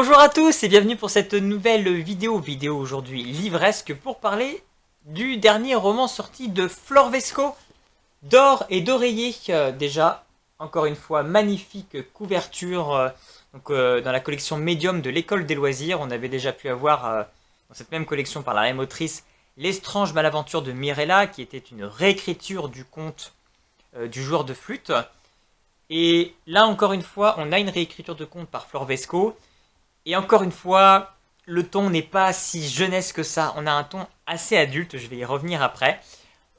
Bonjour à tous et bienvenue pour cette nouvelle vidéo aujourd'hui livresque pour parler du dernier roman sorti de Flor Vesco, D'or et d'oreiller. Déjà, encore une fois, magnifique couverture dans la collection Medium de l'École des loisirs. On avait déjà pu avoir dans cette même collection par la même autrice L'Estrange Malaventure de Mirella, qui était une réécriture du conte du joueur de flûte. Et là, encore une fois, on a une réécriture de conte par Flor Vesco. Et encore une fois, le ton n'est pas si jeunesse que ça. On a un ton assez adulte, je vais y revenir après.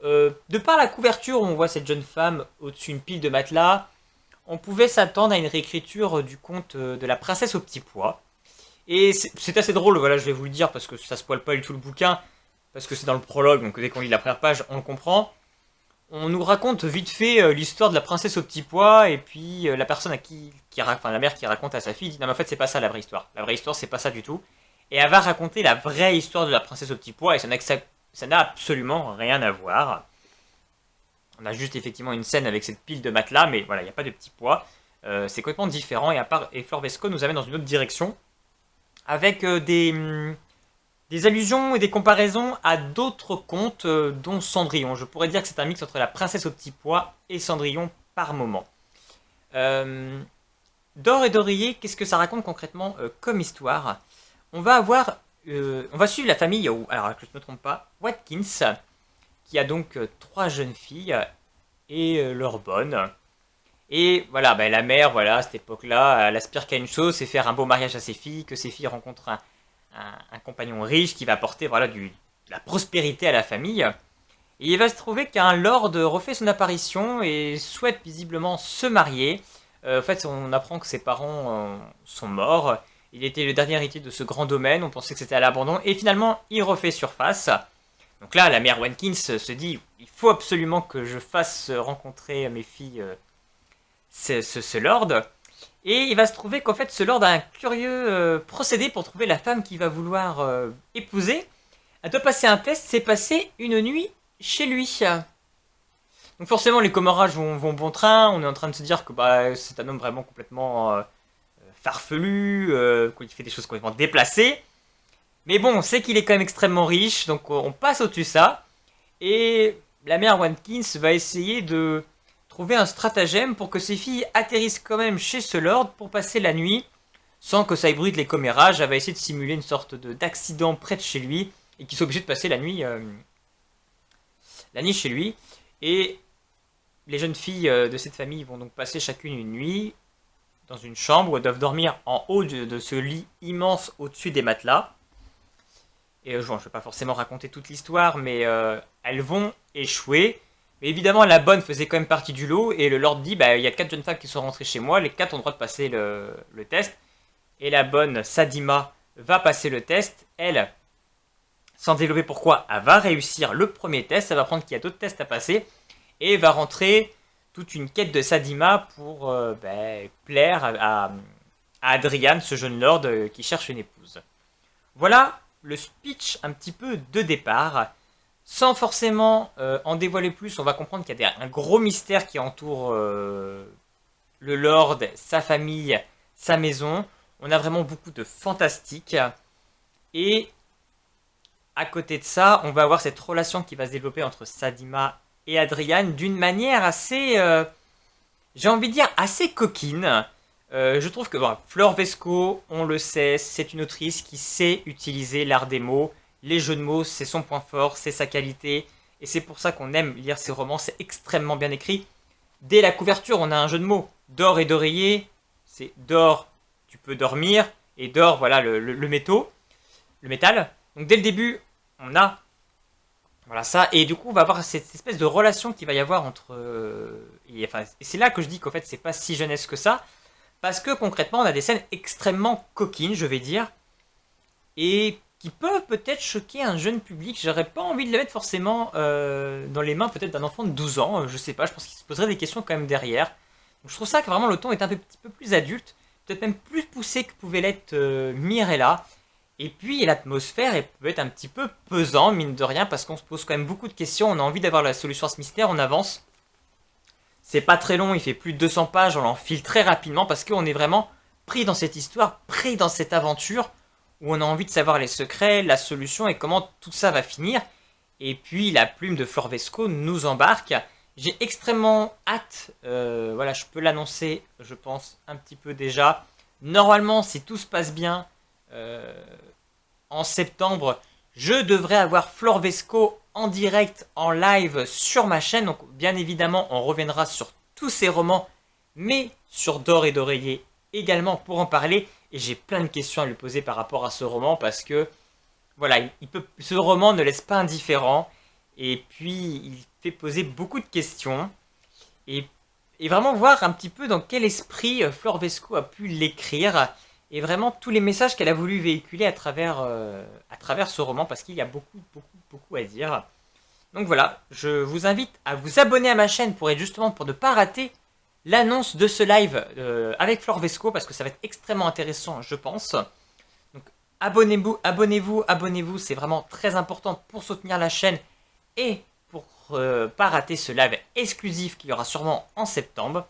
De par la couverture où on voit cette jeune femme au-dessus d'une pile de matelas, on pouvait s'attendre à une réécriture du conte de la princesse au petit pois. Et c'est assez drôle, voilà, je vais vous le dire, parce que ça spoile pas du tout le bouquin, parce que c'est dans le prologue, donc dès qu'on lit la première page, on le comprend. On nous raconte vite fait l'histoire de la princesse au petit pois, et puis la personne la mère qui raconte à sa fille dit non mais en fait c'est pas ça la vraie histoire. La vraie histoire c'est pas ça du tout. Et elle va raconter la vraie histoire de la princesse au petit pois, et ça n'a absolument rien à voir. On a juste effectivement une scène avec cette pile de matelas, mais voilà, il n'y a pas de petit pois. C'est complètement différent, et Flor Vesco nous amène dans une autre direction, avec des allusions et des comparaisons à d'autres contes, dont Cendrillon. Je pourrais dire que c'est un mix entre la princesse au petit pois et Cendrillon par moment. D'or et d'oreiller, qu'est-ce que ça raconte concrètement comme histoire? On va suivre la famille, alors que je ne me trompe pas, Watkins, qui a donc trois jeunes filles et leur bonne. Et voilà, la mère, voilà, à cette époque-là, elle aspire qu'à une chose, c'est faire un beau mariage à ses filles, que ses filles rencontrent un compagnon riche qui va apporter voilà, de la prospérité à la famille. Et il va se trouver qu'un lord refait son apparition et souhaite visiblement se marier. En fait, on apprend que ses parents sont morts. Il était le dernier héritier de ce grand domaine, on pensait que c'était à l'abandon, et finalement, il refait surface. Donc là, la mère Watkins se dit, il faut absolument que je fasse rencontrer mes filles ce lord. Et il va se trouver qu'en fait, ce lord a un curieux procédé pour trouver la femme qu'il va vouloir épouser. Elle doit passer un test, c'est passer une nuit chez lui. Donc forcément, les commérages vont bon train. On est en train de se dire que c'est un homme vraiment complètement farfelu, qu'il fait des choses complètement déplacées. Mais bon, on sait qu'il est quand même extrêmement riche, donc on passe au-dessus de ça. Et la mère Watkins va essayer de trouver un stratagème pour que ses filles atterrissent quand même chez ce lord pour passer la nuit, sans que ça ébruite les commérages. Elle va essayer de simuler une sorte d'accident près de chez lui, et qu'ils soient obligés de passer la nuit chez lui. Et les jeunes filles de cette famille vont donc passer chacune une nuit dans une chambre où elles doivent dormir en haut de ce lit immense au-dessus des matelas. Et je ne vais pas forcément raconter toute l'histoire, mais elles vont échouer. Mais évidemment, la bonne faisait quand même partie du lot, et le lord dit, il y a 4 jeunes femmes qui sont rentrées chez moi, les 4 ont le droit de passer le test. Et la bonne, Sadima, va passer le test. Elle, sans développer pourquoi, elle va réussir le premier test, elle va apprendre qu'il y a d'autres tests à passer, et va rentrer toute une quête de Sadima pour plaire à Adrian, ce jeune lord qui cherche une épouse. Voilà le speech un petit peu de départ. Sans forcément en dévoiler plus, on va comprendre qu'il y a un gros mystère qui entoure le lord, sa famille, sa maison. On a vraiment beaucoup de fantastique. Et à côté de ça, on va avoir cette relation qui va se développer entre Sadima et Adrian d'une manière assez, j'ai envie de dire, assez coquine. Je trouve que Flor Vesco, on le sait, c'est une autrice qui sait utiliser l'art des mots. Les jeux de mots, c'est son point fort, c'est sa qualité. Et c'est pour ça qu'on aime lire ses romans, c'est extrêmement bien écrit. Dès la couverture, on a un jeu de mots. D'or et d'oreiller, c'est d'or, tu peux dormir. Et d'or, voilà, le métal. Donc dès le début, on a voilà ça. Et du coup, on va avoir cette espèce de relation qu'il va y avoir entre... et c'est là que je dis qu'en fait, c'est pas si jeunesse que ça. Parce que concrètement, on a des scènes extrêmement coquines, je vais dire. Et qui peuvent peut-être choquer un jeune public. J'aurais pas envie de le mettre forcément dans les mains peut-être d'un enfant de 12 ans. Je sais pas, je pense qu'il se poserait des questions quand même derrière. Donc je trouve ça que vraiment le ton est un petit peu plus adulte. Peut-être même plus poussé que pouvait l'être Mirella. Et puis l'atmosphère peut être un petit peu pesant, mine de rien, parce qu'on se pose quand même beaucoup de questions. On a envie d'avoir la solution à ce mystère, on avance. C'est pas très long, il fait plus de 200 pages, on l'enfile très rapidement parce qu'on est vraiment pris dans cette histoire, pris dans cette aventure, où on a envie de savoir les secrets, la solution et comment tout ça va finir. Et puis la plume de Florvesco nous embarque. J'ai extrêmement hâte, voilà, je peux l'annoncer, je pense, un petit peu déjà. Normalement, si tout se passe bien, euh, en septembre, je devrais avoir Florvesco en direct, en live sur ma chaîne. Donc bien évidemment, on reviendra sur tous ces romans, mais sur D'or et d'oreiller également pour en parler. Et j'ai plein de questions à lui poser par rapport à ce roman parce que voilà, ce roman ne laisse pas indifférent. Et puis, il fait poser beaucoup de questions. Et, et vraiment voir un petit peu dans quel esprit Flor Vesco a pu l'écrire. Et vraiment tous les messages qu'elle a voulu véhiculer à travers ce roman. Parce qu'il y a beaucoup, beaucoup, beaucoup à dire. Donc voilà, je vous invite à vous abonner à ma chaîne pour ne pas rater l'annonce de ce live avec Flor Vesco. Parce que ça va être extrêmement intéressant, je pense. Donc abonnez-vous, abonnez-vous, abonnez-vous. C'est vraiment très important pour soutenir la chaîne et pour pas rater ce live exclusif qu'il y aura sûrement en septembre.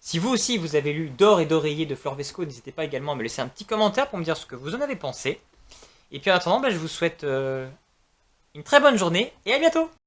Si vous aussi vous avez lu D'or et d'oreiller de Flor Vesco, n'hésitez pas également à me laisser un petit commentaire pour me dire ce que vous en avez pensé. Et puis en attendant, je vous souhaite une très bonne journée et à bientôt.